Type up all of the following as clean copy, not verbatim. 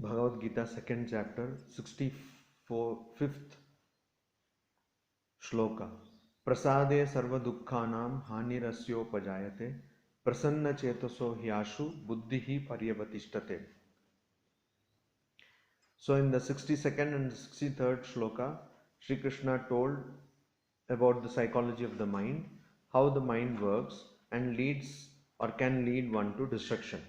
Bhagavad Gita, 2nd chapter, 65th shloka. Prasade sarva dukkhanam hanirasyopajayate prasanna chetaso hyashu buddhihi paryavatishtate. So in the 62nd and 63rd shloka, Sri Krishna told about the psychology of the mind, how the mind works and leads or can lead one to destruction.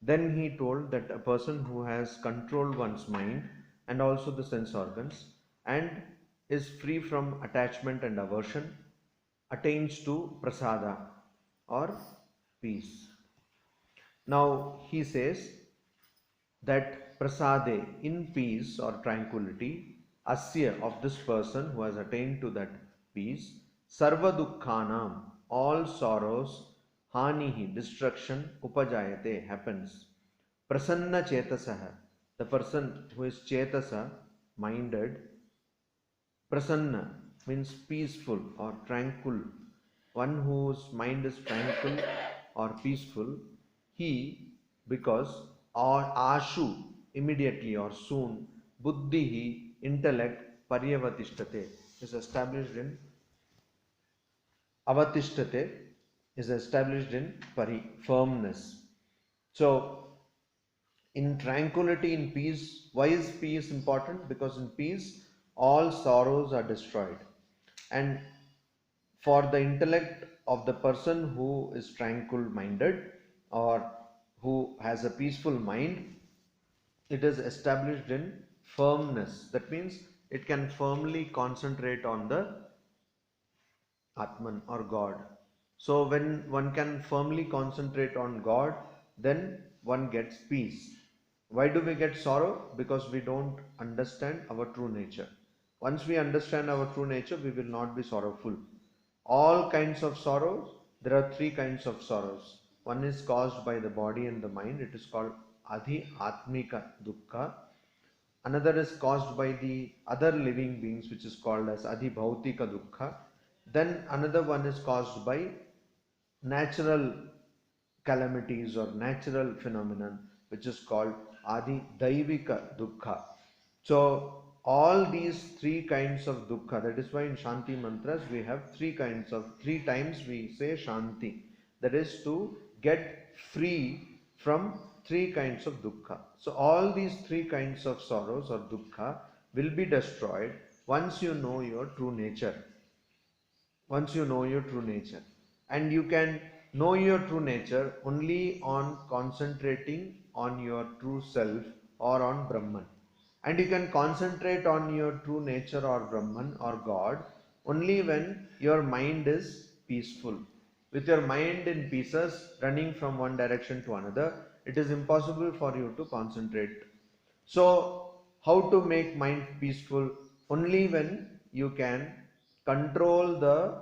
Then he told that a person who has controlled one's mind and also the sense organs and is free from attachment and aversion attains to prasada or peace. Now he says that prasade, in peace or tranquility, asya, of this person who has attained to that peace, sarva dukkhanam, all sorrows, hanihi, destruction, upajayate, happens. Prasanna chetasaha, the person who is chetasa, minded. Prasanna means peaceful or tranquil. One whose mind is tranquil or peaceful, he, because, or ashu, immediately or soon, buddhihi, intellect, paryavatishtate, is established in avatishtate, is established in firmness. So, in tranquility, in peace, why is peace important? Because in peace, all sorrows are destroyed. And for the intellect of the person who is tranquil minded or who has a peaceful mind, it is established in firmness. That means it can firmly concentrate on the Atman or God. So when one can firmly concentrate on God, then one gets peace. Why do we get sorrow? Because we don't understand our true nature. Once we understand our true nature, we will not be sorrowful. All kinds of sorrows, there are three kinds of sorrows. One is caused by the body and the mind. It is called Adhi Atmika Dukkha. Another is caused by the other living beings, which is called as Adhi Bhautika Dukkha. Then another one is caused by natural calamities or natural phenomenon, which is called Adi Daivika Dukkha. So all these three kinds of dukkha, that is why in Shanti mantras we have three times we say Shanti. That is to get free from three kinds of dukkha. So all these three kinds of sorrows or dukkha will be destroyed once you know your true nature. Once you know your true nature. And you can know your true nature only on concentrating on your true self or on Brahman. And you can concentrate on your true nature or Brahman or God only when your mind is peaceful. With your mind in pieces running from one direction to another, it is impossible for you to concentrate. So, how to make mind peaceful? Only when you can control the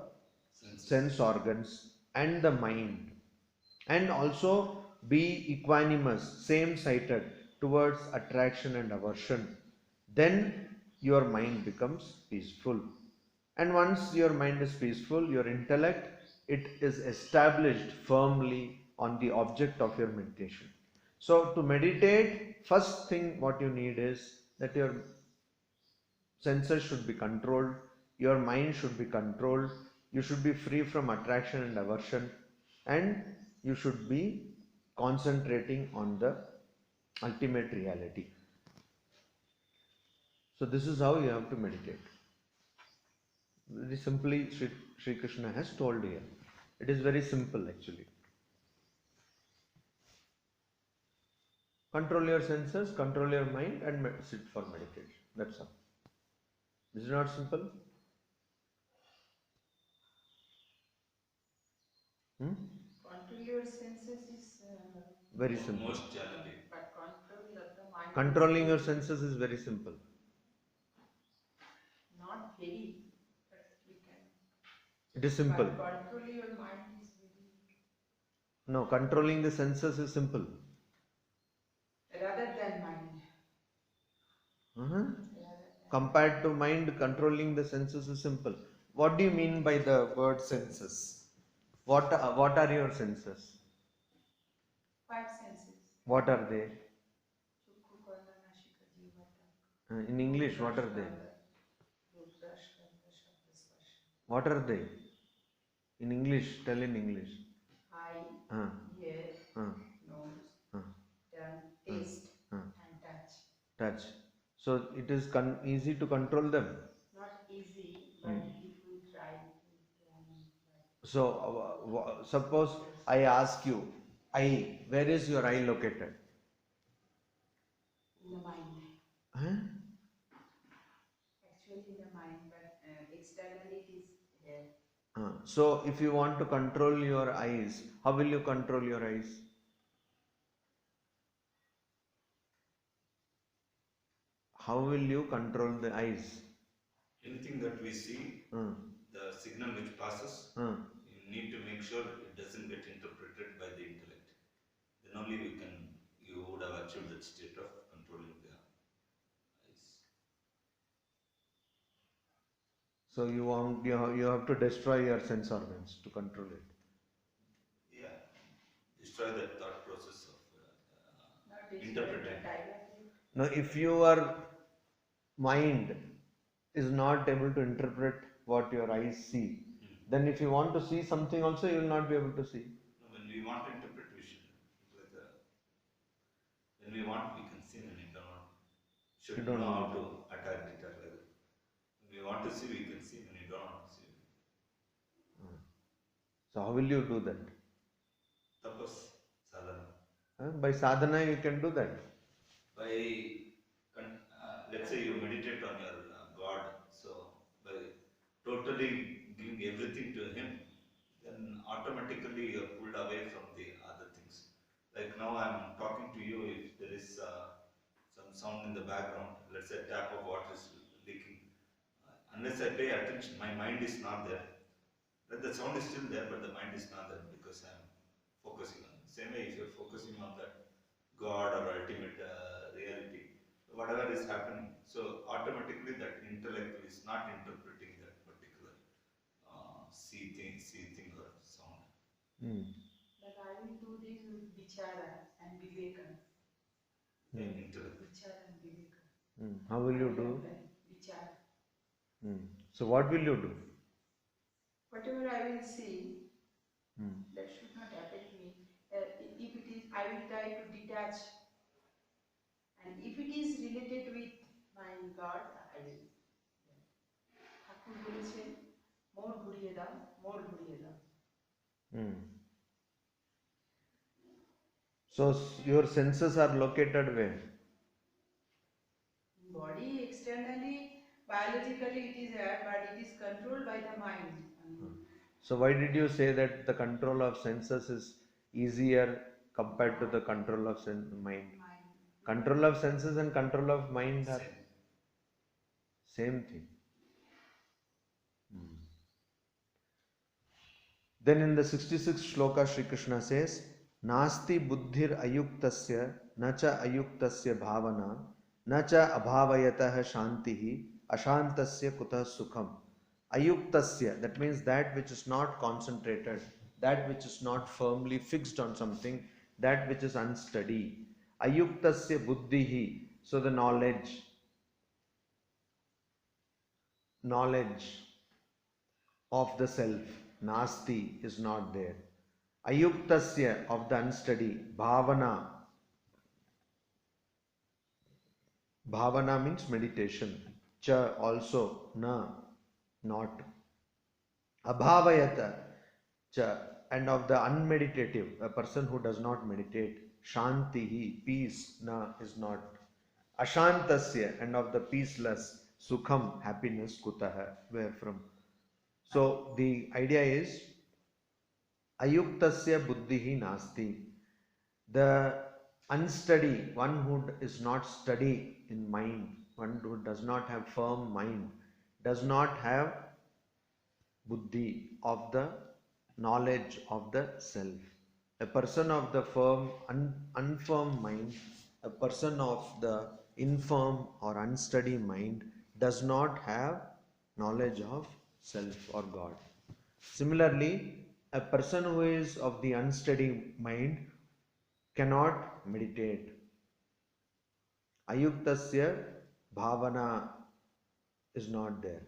sense organs and the mind, and also be equanimous, same sighted towards attraction and aversion. Then your mind becomes peaceful. And once your mind is peaceful, your intellect, it is established firmly on the object of your meditation. So to meditate, first thing what you need is that your senses should be controlled, your mind should be controlled, you should be free from attraction and aversion, and you should be concentrating on the ultimate reality. So this is how you have to meditate. Very simply Sri Krishna has told here. It is very simple actually. Control your senses, control your mind, and sit for meditation. That's all. This is not simple. Control your senses is very simple. Most challenging. But control of the mind. Controlling your senses is very simple. Not very, but we can. It is simple. But control your mind is very. No, controlling the senses is simple. Rather than mind. Compared to mind, controlling the senses is simple. What do you mean by the word senses? What are your senses? 5 senses. What are they? Chukku, In English, what are they? What are they? In English, tell in English. Eye, Uh, ear, uh, nose, uh, tongue, taste, uh. and touch. Touch. So it is easy to control them. Not easy, but if we try, we can. So suppose I ask you, eye, where is your eye located? In the mind. Huh? Actually, in the mind, but externally it is here. So if you want to control your eyes, how will you control your eyes? How will you control the eyes? Anything that we see, the signal which passes, you need to make sure it doesn't get interpreted by the intellect. Then only you would have achieved that state of controlling the eyes. So you have to destroy your sense organs to control it. Yeah, destroy that thought process of Not destroy, interpreting. but divert it. Now, if your mind is not able to interpret what your eyes see, then if you want to see something also, you will not be able to see. No, when we want to interpret, we should when we want, we can see, when we don't, should You don't know how know. to attack it or like that. When we want to see, we can see. When we don't want to see, So how will you do that? tapas, sadhana. By sadhana you can do that. By let's say you meditate on your God, so by totally giving everything to Him, then automatically you are pulled away from the other things. Like now I am talking to you, if there is some sound in the background, let's say a tap of water is leaking, unless I pay attention, my mind is not there. But the sound is still there, but the mind is not there because I am focusing on it. Same way, if you are focusing on that God or ultimate reality, whatever is happening, so automatically that intellect is not interpreting that particular see thing or sound. But I will do this with vichara and viveka. Intellect. Vichara and viveka. How will you do? Vichara. So what will you do? Whatever I will see, that should not affect me. If it is, I will try to detach. And if it is related with my God, I will. ঠাকুর বলেছেন মোর ঘুরিয়ে দাও, মোর ঘুরিয়ে দাও. So your senses are located where? Body externally, biologically it is there, but it is controlled by the mind. So why did you say that the control of senses is easier compared to the control of mind? Control of senses and control of mind are same thing. Then in the 66th shloka, Sri Krishna says, Nasti buddhir ayuktasya nacha ayuktasya bhavana nacha abhavayatah shantihi ashantasya kutah sukham. Ayuktasya, that means that which is not concentrated, that which is not firmly fixed on something, that which is unsteady. Ayuktasya buddhihi, so the knowledge of the self, nasti, is not there. Ayuktasya, of the unsteady, bhavana means meditation, cha, also, na, not, abhavayata, cha, and of the unmeditative, a person who does not meditate, shantihi, peace, na, is not, ashantasya, and of the peaceless, sukham, happiness, kutaha, where from. So the idea is ayuktasya buddhihi nasti. The unsteady, one who is not steady in mind, one who does not have firm mind, does not have buddhi, of the knowledge of the self. A person of the firm, unfirm mind, a person of the infirm or unsteady mind does not have knowledge of self or God. Similarly, a person who is of the unsteady mind cannot meditate. Ayuktasya bhavana is not there.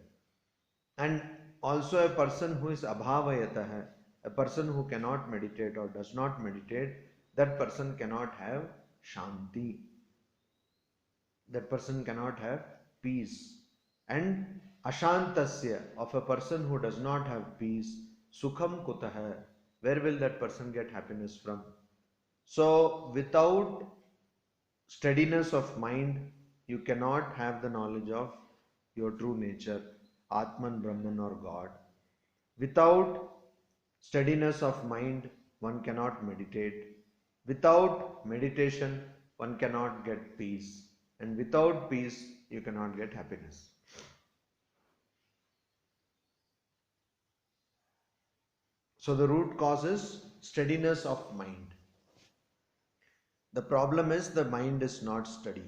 And also a person who is abhavayatah, a person who cannot meditate or does not meditate, that person cannot have shanti. That person cannot have peace. And ashantasya, of a person who does not have peace, sukham kutah, where will that person get happiness from? So without steadiness of mind, you cannot have the knowledge of your true nature, Atman, Brahman or God. Without steadiness of mind, one cannot meditate. Without meditation, one cannot get peace. And without peace, you cannot get happiness. So the root cause is steadiness of mind. The problem is the mind is not steady.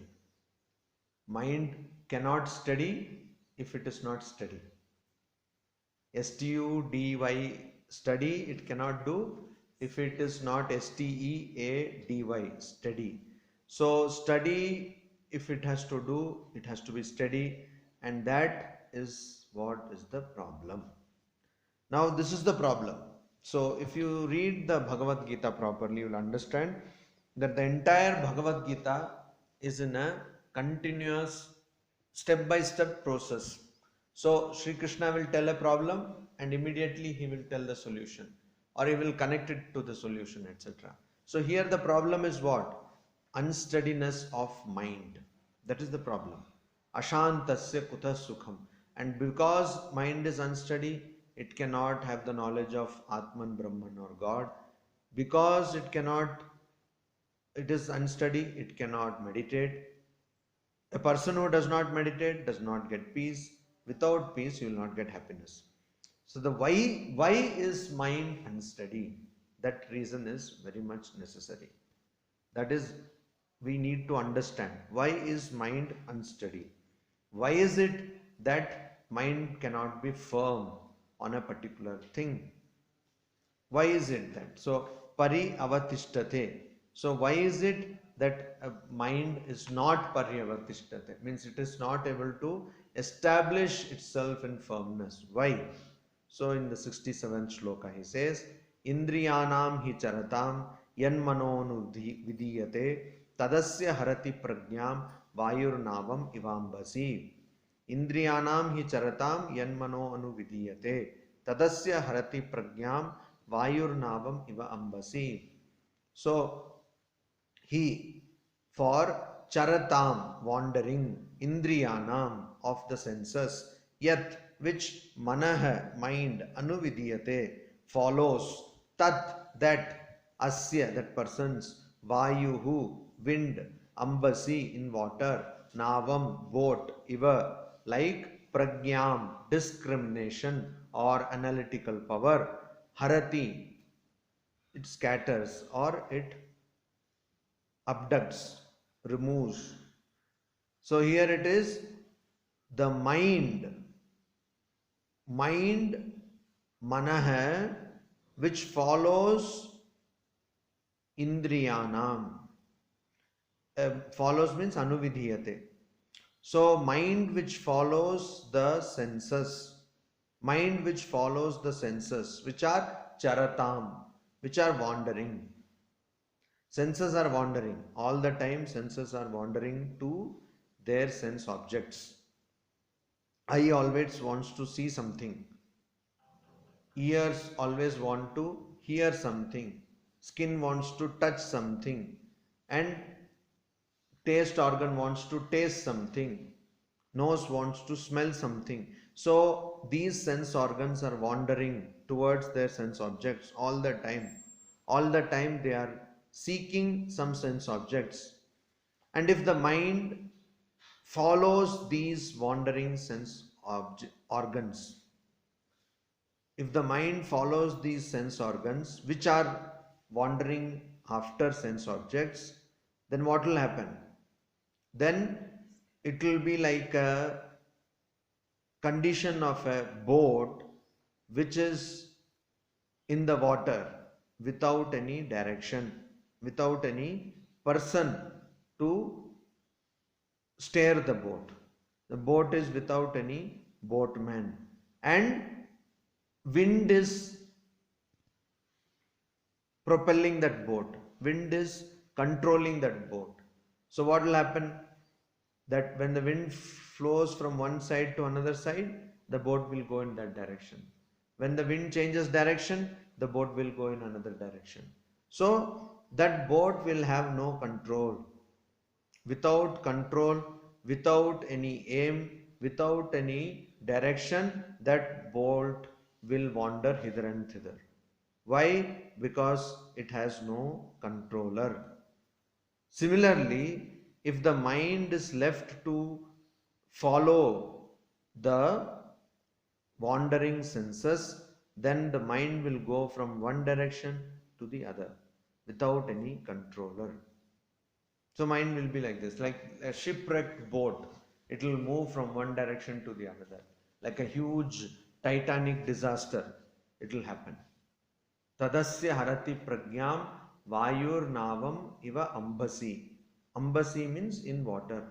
Mind cannot steady if it is not steady. STUDY, study, it cannot do if it is not STEADY, steady. So study, if it has to do, it has to be steady, and that is what is the problem. Now this is the problem. So if you read the Bhagavad Gita properly, you will understand that the entire Bhagavad Gita is in a continuous step-by-step process. So Sri Krishna will tell a problem and immediately he will tell the solution, or he will connect it to the solution, etc. So here the problem is what? Unsteadiness of mind. That is the problem. Ashantasya kutha sukham. And because mind is unsteady, it cannot have the knowledge of Atman, Brahman or God. Because it is unsteady, it cannot meditate. A person who does not meditate does not get peace. Without peace, you will not get happiness. So the why is mind unsteady? That reason is very much necessary. That is, we need to understand why is mind unsteady. Why is it that mind cannot be firm on a particular thing? Why is it that? So pari avatishtate. So why is it that a mind is not pari avatishtate? Means it is not able to establish itself in firmness. Why? So in the 67th shloka he says, Indriyanam hi charatam yanmano vidiyate tadasya harati pragyam vayurnavam ivambasi. Indriyanam hi charatam yanmano anuvidiyate tadasya harati pragyam vayurnavam iva ambasi. So he, for charatam, wandering, indriyanam, of the senses, yat, which manah, mind, anuvidiyate, follows, tat, that, asya, that person's, vayuhu, wind, ambasi, in water, navam, boat, iva, like pragyam, discrimination or analytical power, harati, it scatters or it abducts, removes. So here it is the mind, manah, which follows indriyanam. Follows means anuvidhiyate. So mind which follows the senses, which are charatam, which are wandering. Senses are wandering. All the time senses are wandering to their sense objects. Eye always wants to see something. Ears always want to hear something. Skin wants to touch something. And taste organ wants to taste something. Nose wants to smell something. So these sense organs are wandering towards their sense objects all the time. All the time they are seeking some sense objects. And if the mind follows these wandering sense organs, if the mind follows these sense organs which are wandering after sense objects, then what will happen? Then it will be like a condition of a boat which is in the water without any direction, without any person to steer the boat. The boat is without any boatman. And wind is propelling that boat. Wind is controlling that boat. So what will happen? That when the wind flows from one side to another side, the boat will go in that direction. When the wind changes direction, the boat will go in another direction. So that boat will have no control. Without control, without any aim, without any direction, that boat will wander hither and thither. Why? Because it has no controller. Similarly, if the mind is left to follow the wandering senses, then the mind will go from one direction to the other without any controller. So mind will be like this, like a shipwrecked boat. It will move from one direction to the other. Like a huge Titanic disaster, it will happen. Tadasya harati pragyam vayur navam iva ambasi. Ambasi means in water.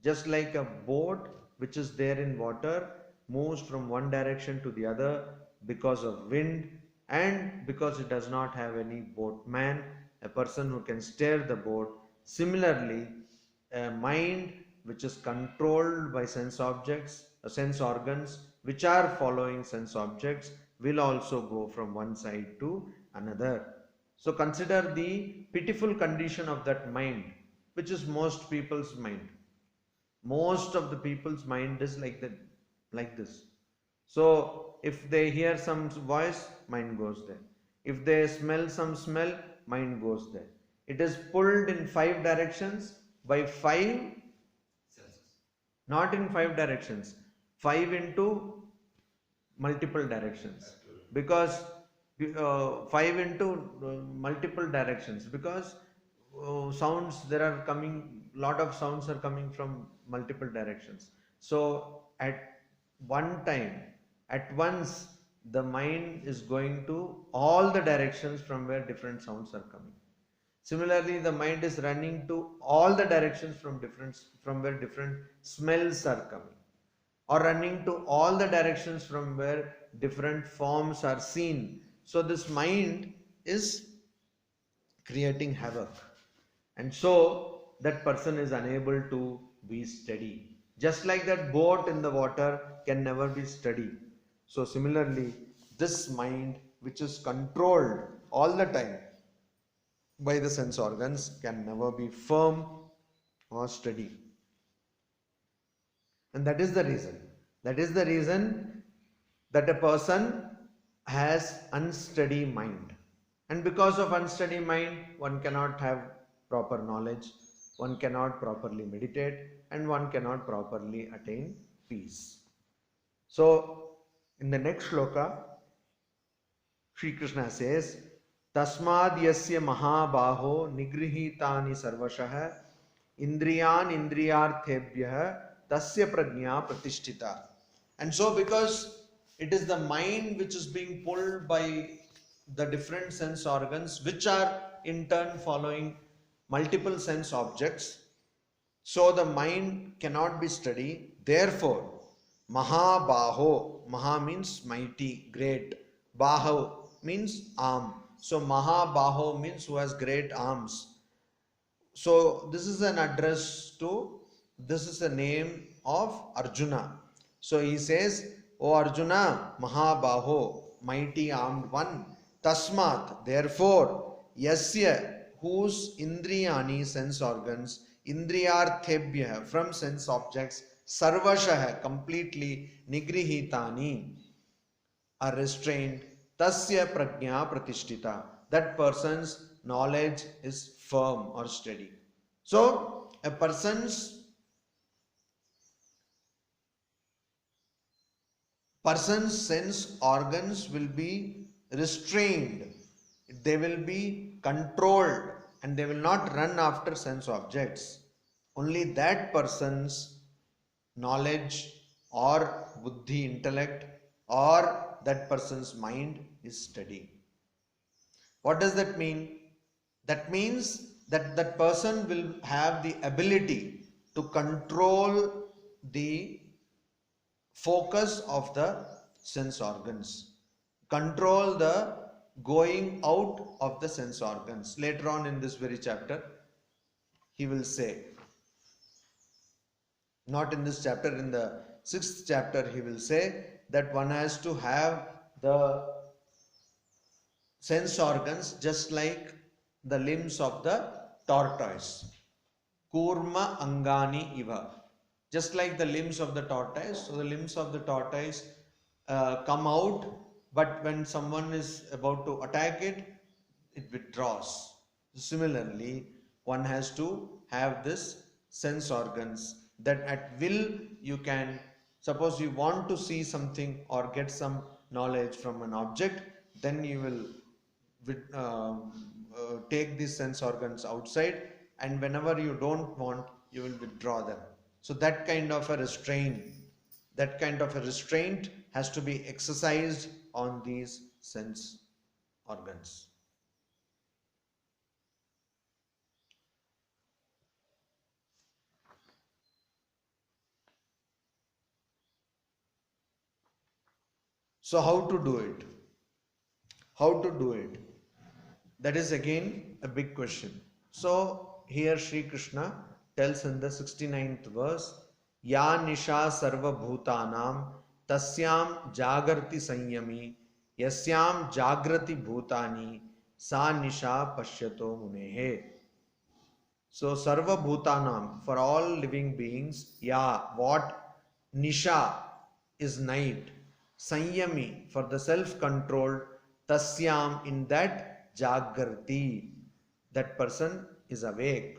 Just like a boat which is there in water moves from one direction to the other because of wind and because it does not have any boatman, a person who can steer the boat. Similarly, a mind which is controlled by sense objects, sense organs which are following sense objects will also go from one side to another. So consider the pitiful condition of that mind, which is most people's mind. Most of the people's mind is like that, like this. So if they hear some voice, mind goes there. If they smell some smell, mind goes there. It is pulled in 5 directions by 5 senses. Not in 5 directions, 5 into multiple directions. Because 5 into multiple directions, because sounds, there are coming, lot of sounds are coming from multiple directions. So at one time, at once, the mind is going to all the directions from where different sounds are coming. Similarly, the mind is running to all the directions from where different smells are coming, or running to all the directions from where different forms are seen. So this mind is creating havoc, and so that person is unable to be steady. Just like that boat in the water can never be steady. So similarly, this mind which is controlled all the time by the sense organs can never be firm or steady. And that is the reason. That is the reason that a person has unsteady mind. And because of unsteady mind, one cannot have proper knowledge, one cannot properly meditate, and one cannot properly attain peace. So, in the next shloka, Sri Krishna says, Tasmad yasya mahabaho nigrihitani sarvashah indriyan indriyarthebhyah tasya prajna pratishtita. And so because it is the mind which is being pulled by the different sense organs which are in turn following multiple sense objects, so the mind cannot be steady. Therefore, Mahabaho, Maha means mighty, great, Baho means arm. So Mahabaho means who has great arms. So this is an address to, this is the name of Arjuna. So he says, O Arjuna, Mahabaho, mighty armed one, Tasmat, therefore, Yasya, whose Indriyani, sense organs, Indriyarthebhyah, from sense objects, Sarvashah, completely, Nigrihitani, are restrained, Tasya Prajna Pratishtita, that person's knowledge is firm or steady. So, a person's sense organs will be restrained, they will be controlled, and they will not run after sense objects. Only that person's knowledge or buddhi, intellect, or that person's mind is steady. What does that mean? That means that that person will have the ability to control the focus of the sense organs, control the going out of the sense organs. Later on in this very chapter, he will say, not in this chapter, in the 6th chapter, he will say that one has to have the sense organs just like the limbs of the tortoise. Kurma angani iva. Just like the limbs of the tortoise. So the limbs of the tortoise come out, but when someone is about to attack it, it withdraws. Similarly, one has to have this sense organs that at will you can, suppose you want to see something or get some knowledge from an object, then you will take these sense organs outside, and whenever you don't want, you will withdraw them. So that kind of a restraint has to be exercised on these sense organs. So how to do it? How to do it? That is again a big question. So here Sri Krishna tells in the 69th verse, Ya nisha sarva bhutanam tasyam jagarti sanyami yasyam jagrati bhutani sa nisha pashyato munehe. So sarva bhutanam, for all living beings, ya, what? Nisha is night. Sanyami, for the self-controlled. Tasyam, in that. Jagrati, that person is awake.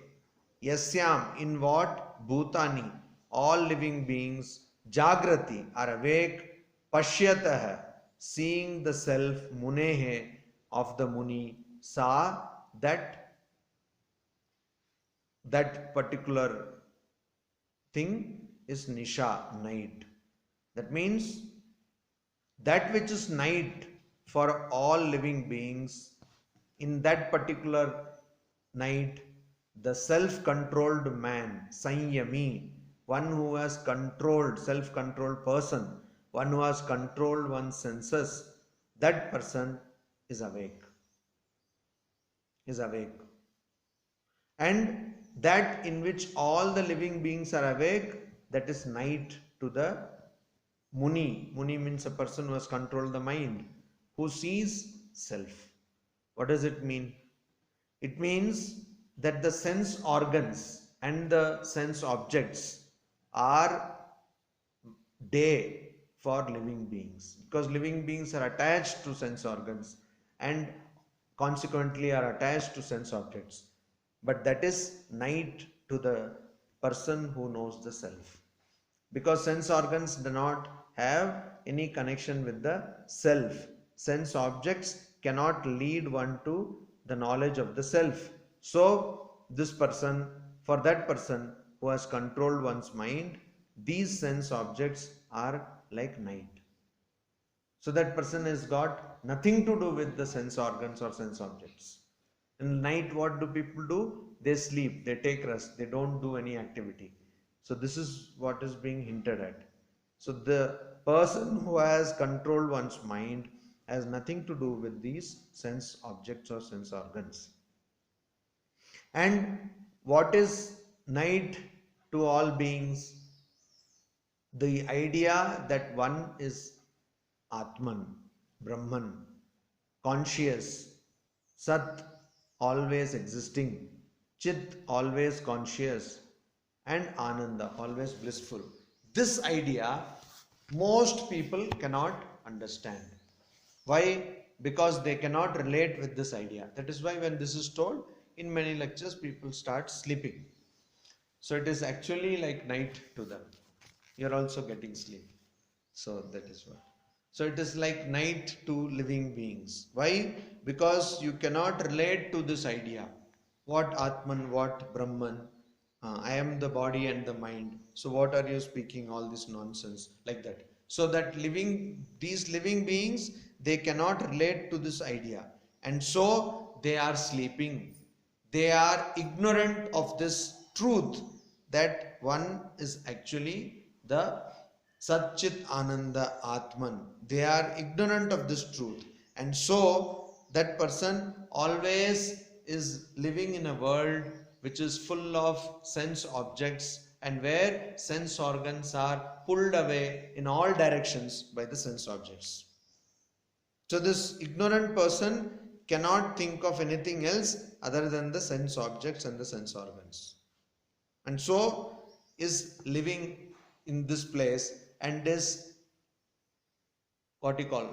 Yasyam, in what? Bhutani, all living beings. Jagrati, are awake. Pashyatah, seeing the self. Munehe, of the Muni. Sa, that particular thing is Nisha, night. That means that which is night for all living beings, in that particular night, the self-controlled man, Sanyami, one who has controlled, self-controlled person, one who has controlled one's senses, that person is awake. Is awake. And that in which all the living beings are awake, that is night to the Muni. Muni means a person who has controlled the mind, who sees self. What does it mean? It means that the sense organs and the sense objects are day for living beings, because living beings are attached to sense organs and consequently are attached to sense objects. But that is night to the person who knows the self, because sense organs do not have any connection with the self. Sense objects cannot lead one to the knowledge of the self. So this person, for that person who has controlled one's mind, these sense objects are like night. So that person has got nothing to do with the sense organs or sense objects. In night, what do people do? They sleep, they take rest, they don't do any activity. So this is what is being hinted at. So the person who has controlled one's mind has nothing to do with these sense objects or sense organs. And what is night to all beings? The idea that one is Atman, Brahman, conscious, Sat, always existing, Chit, always conscious, and Ananda, always blissful. This idea most people cannot understand. Why? Because they cannot relate with this idea. That is why when this is told, in many lectures people start sleeping. So it is actually like night to them. You are also getting sleep. So that is what. So it is like night to living beings. Why? Because you cannot relate to this idea. What Atman, what Brahman, I am the body and the mind. So what are you speaking all this nonsense like that? So that these living beings, they cannot relate to this idea. And so they are sleeping. They are ignorant of this truth that one is actually the Satchit Ananda Atman. They are ignorant of this truth, and so that person always is living in a world which is full of sense objects and where sense organs are pulled away in all directions by the sense objects. So this ignorant person cannot think of anything else other than the sense objects and the sense organs, and so is living in this place and is what you call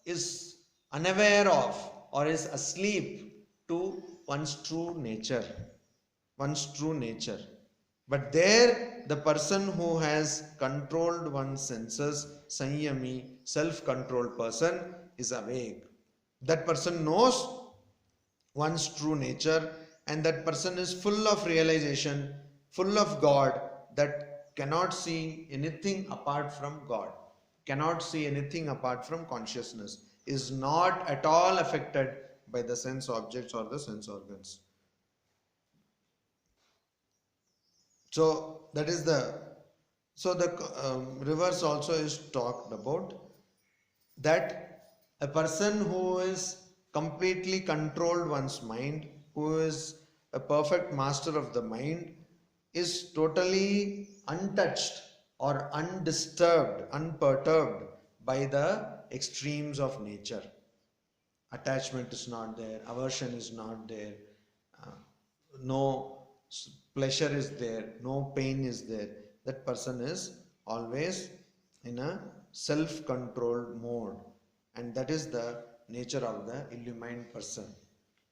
is unaware of or is asleep to one's true nature, but there the person who has controlled one's senses, sanyami, self-controlled person, is awake. That person knows one's true nature, and that person is full of realization, full of God, that cannot see anything apart from God, cannot see anything apart from consciousness, is not at all affected by the sense objects or the sense organs. So that is the reverse also is talked about, that a person who is completely controlled one's mind, who is a perfect master of the mind, is totally untouched or undisturbed, unperturbed by the extremes of nature. Attachment is not there, aversion is not there, no pleasure is there, no pain is there. That person is always in a self-controlled mode, and that is the nature of the illumined person,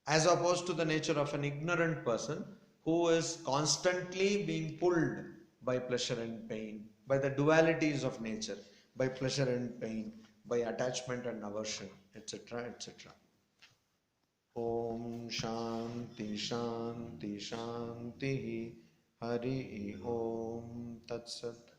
as opposed to the nature of an ignorant person who is constantly being pulled by pleasure and pain, by the dualities of nature, by pleasure and pain, by attachment and aversion, etc., etc. Om Shanti Shanti Shanti. Hari Om Tat Sat.